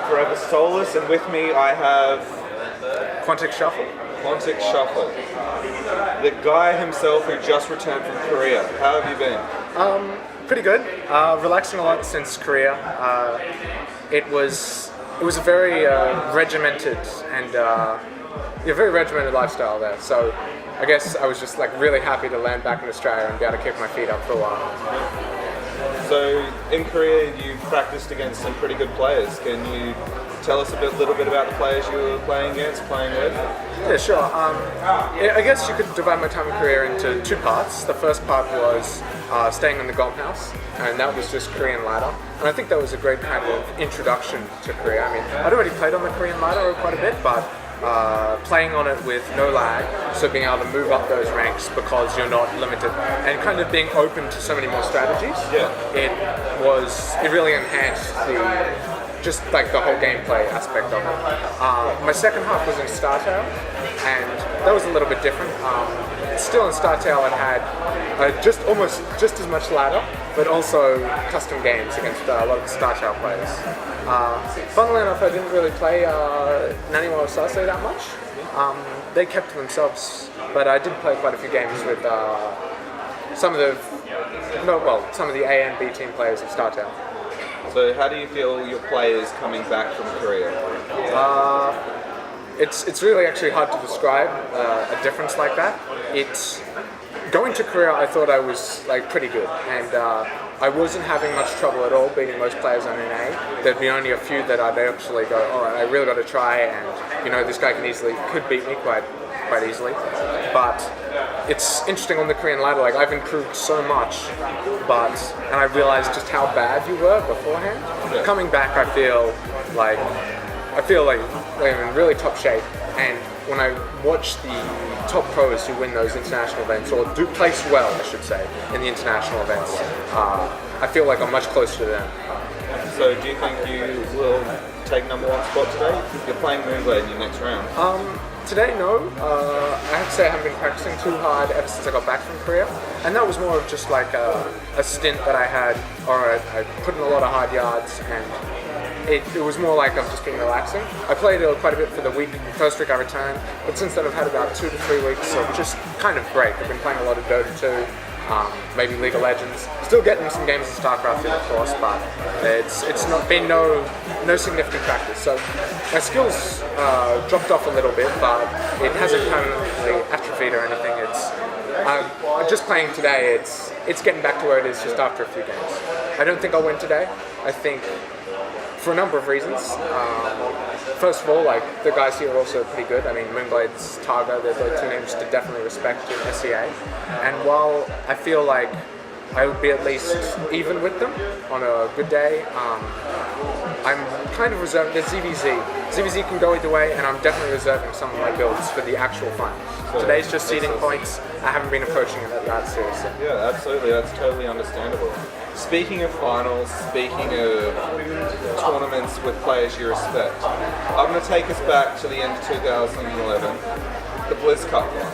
Forever Soulless, and with me I have QuanticShuffle. QuanticShuffle, the guy himself who just returned from Korea. How have you been? Pretty good. Relaxing a lot since Korea. It was a very regimented and very regimented lifestyle there. So I guess I was just like really happy to land back in Australia and be able to kick my feet up for a while. So in Korea you practiced against some pretty good players. Can you tell us a little bit about the players you were playing with? Yeah, sure. I guess you could divide my time in Korea into two parts. The first part was staying in the Golf House, and that was just Korean ladder. And I think that was a great kind of introduction to Korea. I mean, I'd already played on the Korean ladder quite a bit, but playing on it with no lag, so being able to move up those ranks because you're not limited, and kind of being open to so many more strategies. Yeah. It really enhanced just like the whole gameplay aspect of it. My second half was in StarTale, and that was a little bit different. Still in StarTale, it had just as much ladder, but also custom games against a lot of the StarTale players. Funnily enough, I didn't really play Naniwa Osase that much. They kept to themselves, but I did play quite a few games with some of the A and B team players of StarTale. So how do you feel your players coming back from Korea? It's really actually hard to describe a difference like that. It's going to Korea, I thought I was like pretty good, and I wasn't having much trouble at all beating most players on NA. There'd be only a few that I'd actually go, all right, I really got to try, and this guy could beat me quite easily. But it's interesting on the Korean ladder, like I've improved so much, and I realized just how bad you were beforehand. Yeah. Coming back, I feel like I'm in really top shape, and when I watch the top pros who win those international events, or do place well, I should say, in the international events, I feel like I'm much closer to them. So do you think you will take number one spot today? You're playing Moonblade in your next round. Today, no. I have to say I haven't been practicing too hard ever since I got back from Korea, and that was more of just like a stint that I had, or I put in a lot of hard yards, and it was more like I've just been relaxing. I played quite a bit for the first week I returned, but since then I've had about 2 to 3 weeks of just kind of break. I've been playing a lot of Dota 2, maybe League of Legends, still getting some games of StarCraft in, of course, but it's not been no significant practice. So my skills dropped off a little bit, but it hasn't permanently atrophied or anything. I'm just playing today. It's getting back to where it is just after a few games. I don't think I'll win today. I think for a number of reasons. First of all, like the guys here are also pretty good. I mean, Moonblade's Targa, they're both two names to definitely respect in SEA. And while I feel like I would be at least even with them on a good day, I'm kind of reserving. There's ZVZ. ZVZ can go either way, and I'm definitely reserving some of my builds for the actual finals. So today's just seeding points. I haven't been approaching it that seriously. Yeah, absolutely. That's totally understandable. Speaking of finals, speaking of tournaments with players you respect, I'm going to take us back to the end of 2011, the Blizz Cup finals.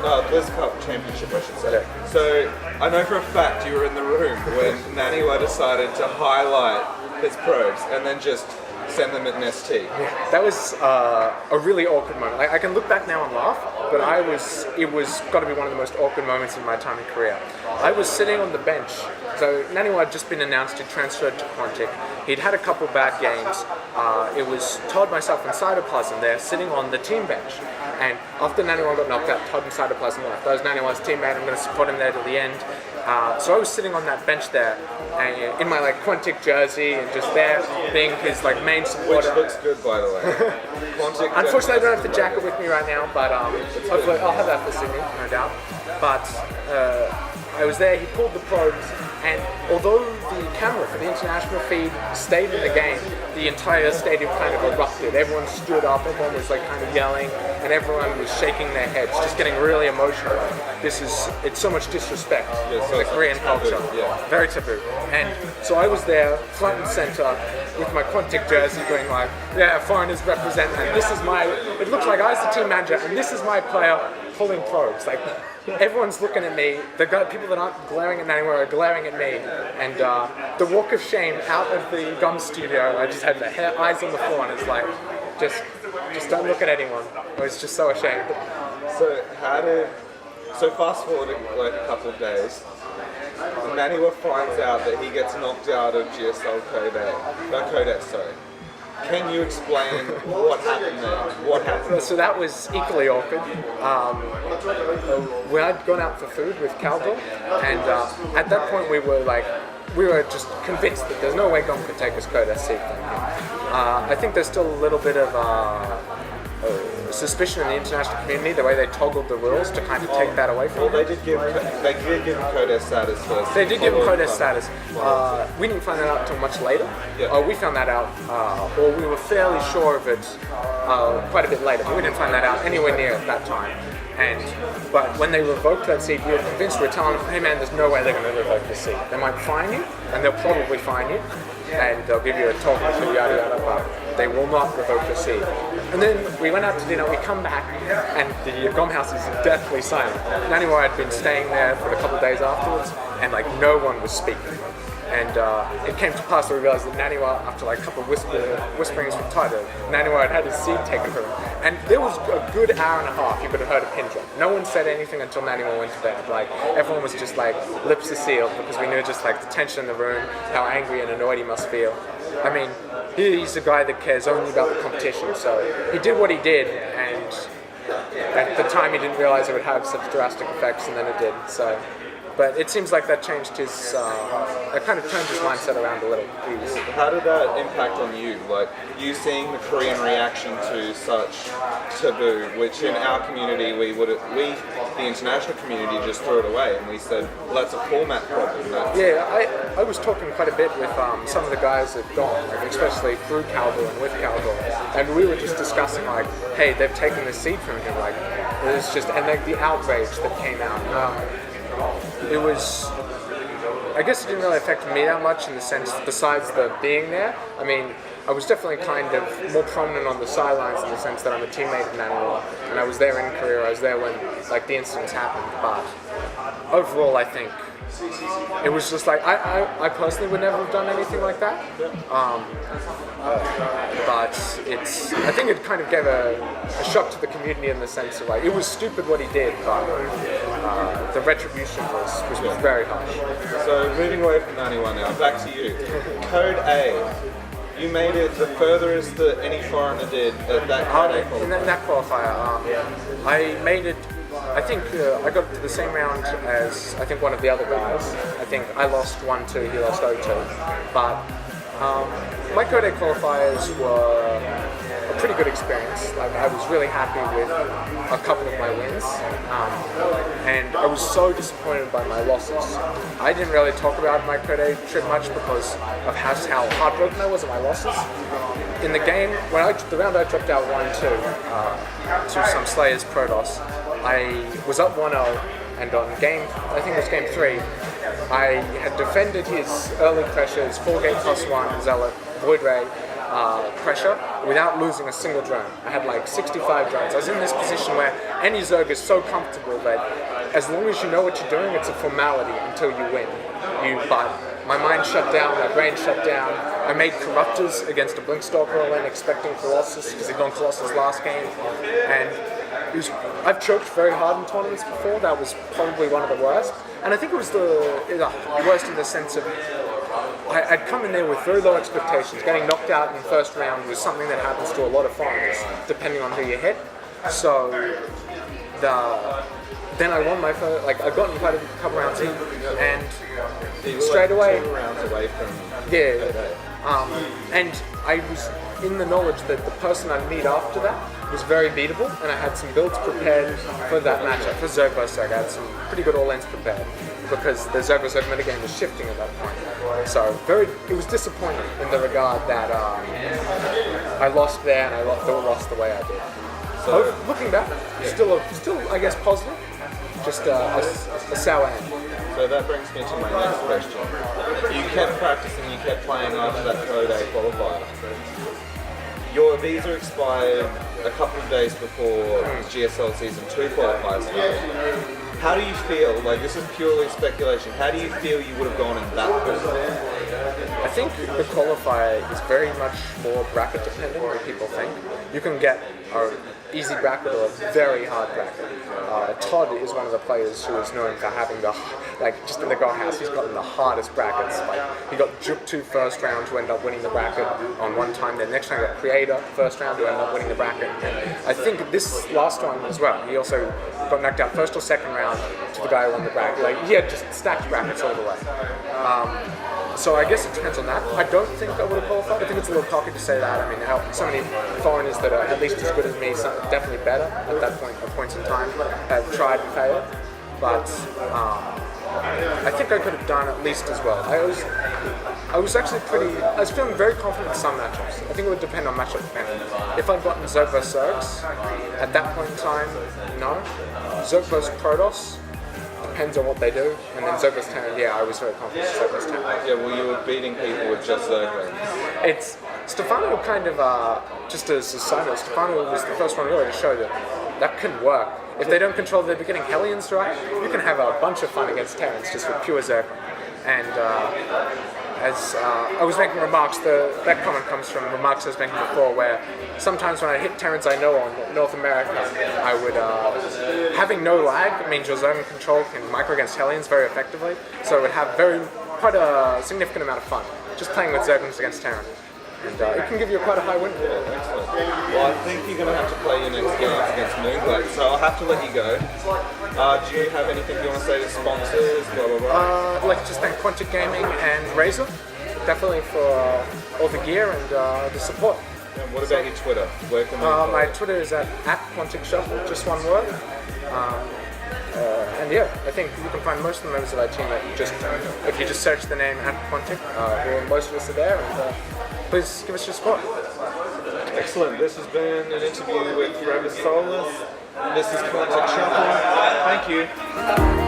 Now, Blizz Cup Championship, I should say. Yeah. So, I know for a fact you were in the room when Naniwa decided to highlight his probes and then just send them at an ST. That was a really awkward moment. Like, I can look back now and laugh, but it was got to be one of the most awkward moments in my time in Korea. I was sitting on the bench. So Naniwa had just been announced to transfer to Quantic. He'd had a couple bad games. It was Todd, myself, and Cytoplasm there sitting on the team bench. And after Naniwa got knocked out, Todd and Cytoplasm left. That was Naniwa's teammate. I'm going to support him there till the end. So I was sitting on that bench there, in my like Quantic jersey, and just there being his like main supporter. Which looks good, by the way. Quantic. Unfortunately, I don't have the jacket with me right now, but hopefully I'll have that for Sydney, no doubt. But I was there. He pulled the probes, and although the camera for the international feed stayed in the game, the entire stadium kind of erupted. Everyone stood up. Everyone was like kind of yelling, and everyone was shaking their heads, just getting really emotional. It's so much disrespect in the Korean culture. Yeah. Very taboo. And so I was there, front and center, with my Quantic jersey, going like, yeah, foreigners represent, and this is it looks like I was the team manager, and this is my player pulling probes. Like, everyone's looking at me. People that aren't glaring at anyone are glaring at me. And the walk of shame out of the gum studio, I just had the eyes on the floor, and it's like, just don't look at anyone. I was just so ashamed. So fast forward like a couple of days, Naniwa finds out that he gets knocked out of GSL Codex, sorry. Can you explain what happened there? What happened? So that was equally awkward. We had gone out for food with Caldwell, and at that point we were just convinced that there's no way GOM could take us Codex seat from him. I think there's still a little bit of suspicion in the international community, the way they toggled the rules to kind of take that away from him. They did give him Codex status first. They did give him Codex status. We didn't find that out until much later. Yeah. We found that out, or we were fairly sure of it quite a bit later, but we didn't find that out anywhere near at that time. But when they revoked that seat, we were convinced. We were telling them, hey man, there's no way they're going to revoke this seat. They might fine you, and they'll probably fine you, and they'll give you a talk to yada yada, but they will not revoke the seat. And then we went out to dinner, we come back, and the GOM house is deathly silent. Naniwa had been staying there for a couple of days afterwards, and like no one was speaking. And it came to pass that we realized that Naniwa, after like a couple of whisperings from Tiger, Naniwa had his seat taken from him. And there was a good hour and a half you could have heard a pin drop. No one said anything until Naniwa went to bed. Like everyone was just like lips are sealed because we knew just like the tension in the room, how angry and annoyed he must feel. I mean, he's a guy that cares only about the competition, so he did what he did, and at the time he didn't realize it would have such drastic effects, and then it did. So. But it seems like that changed his, that kind of turned his mindset around a little. How did that impact on you? Like, you seeing the Korean reaction to such taboo, which in our community, the international community, just threw it away, and we said, well, that's a format problem. Yeah, I was talking quite a bit with some of the guys at GOM, like, especially through Caldwell and with Caldwell, and we were just discussing, like, hey, they've taken the seat from him, like, it was just, and like the outrage that came out. It was, I guess it didn't really affect me that much in the sense, besides the being there. I mean, I was definitely kind of more prominent on the sidelines in the sense that I'm a teammate of Naniwa, and I was there in Korea, I was there when like the incidents happened, but overall I think it was just like, I personally would never have done anything like that. But I think it kind of gave a shock to the community in the sense of like, it was stupid what he did, but the retribution was very harsh. So moving away from 91 now, back to you. Code A. You made it the furthest that any foreigner did at that Code A qualifier. In that qualifier, I made it. I think I got to the same round as I think one of the other guys. I think I lost 1-2, he lost 0-2. But my Code A qualifiers were a pretty good experience. Like I was really happy with a couple of my wins, and I was so disappointed by my losses. I didn't really talk about my Code A trip much because of how heartbroken I was at my losses. In the game, the round I dropped out 1-2 to some Slayers Protoss, I was up 1-0, and on I think it was game 3, I had defended his early pressures, 4-gate +1, Zealot, Void Ray pressure without losing a single drone. I had like 65 drones. I was in this position where any Zerg is so comfortable that as long as you know what you're doing, it's a formality until you win. But my mind shut down, my brain shut down. I made Corruptors against a Blinkstalker when expecting Colossus because he'd gone Colossus last game, and I've choked very hard in tournaments before. That was probably one of the worst, and I think it was the worst in the sense of I'd come in there with very low expectations. Getting knocked out in the first round was something that happens to a lot of foreigners, depending on who you hit. So then I won my first, I got in quite a couple rounds in, and straight away. 2 rounds away from. And I was in the knowledge that the person I'd meet after that was very beatable, and I had some builds prepared for that matchup. For Zerg vs Zerg, I had some pretty good all-ends prepared because the Zerg vs Zerg metagame was shifting at that point. So it was disappointing in the regard that I lost there and I lost the way I did. So looking back, still I guess positive, just a sour end. So that brings me to my next question. You kept practicing, you kept playing after that Code A qualifier. Your visa expired a couple of days before GSL Season 2 qualifiers started. How do you feel, like this is purely speculation, how do you feel you would have gone in that pool? I think the qualifier is very much more bracket dependent than people think. You can get an easy bracket or a very hard bracket. Todd is one of the players who is known for having the, just in the Go House, he's gotten the hardest brackets. Like, he got Juke 2 first round to end up winning the bracket on one time, then next time he got Creator first round to end up winning the bracket. And I think this last one as well, he also got knocked out first or second round to the guy who won the bracket. Like, he had just stacked brackets all the way. So I guess it depends on that. I don't think I would have qualified. I think it's a little cocky to say that. I mean, so many foreigners that are at least as good as me, some definitely better at that point, at points in time, have tried and failed. But I think I could have done at least as well. I was feeling very confident in some matchups. I think it would depend on matchup dependent. If I'd gotten Zerg vs Zergs, at that point in time, no. Zerg vs Protoss, depends on what they do, and then Zerg vs Terran, I was very confident in Zerg vs Terran. Yeah, well, you were beating people with just Zerg. It's Stefano kind of, just as a side note, Stefano was the first one really to show that can work. If they don't control the beginning Hellions right, you can have a bunch of fun against Terrans just with pure Zerg. And as I was making remarks, that comment comes from remarks I was making before, where sometimes when I hit Terrans I know on North America, I would, having no lag means your zone control can micro against Hellions very effectively, so it would have quite a significant amount of fun, just playing with Zerglings against Terran. And it can give you quite a high win. Excellent. Well, I think you're going to have to play your next games against Moonglade, so I'll have to let you go. Do you have anything you want to say to sponsors, blah, blah, blah? I'd like to just thank Quantic Gaming and Razor, definitely for all the gear and the support. And what about your Twitter? Where can we my Twitter is at QuanticShuffle, just one word. And I think you can find most of the members of our team if you just search the name at Quantic, most of us are there, and please give us your support. Excellent. This has been an interview with Forever Soulless. This is QuanticShuffle. Thank you.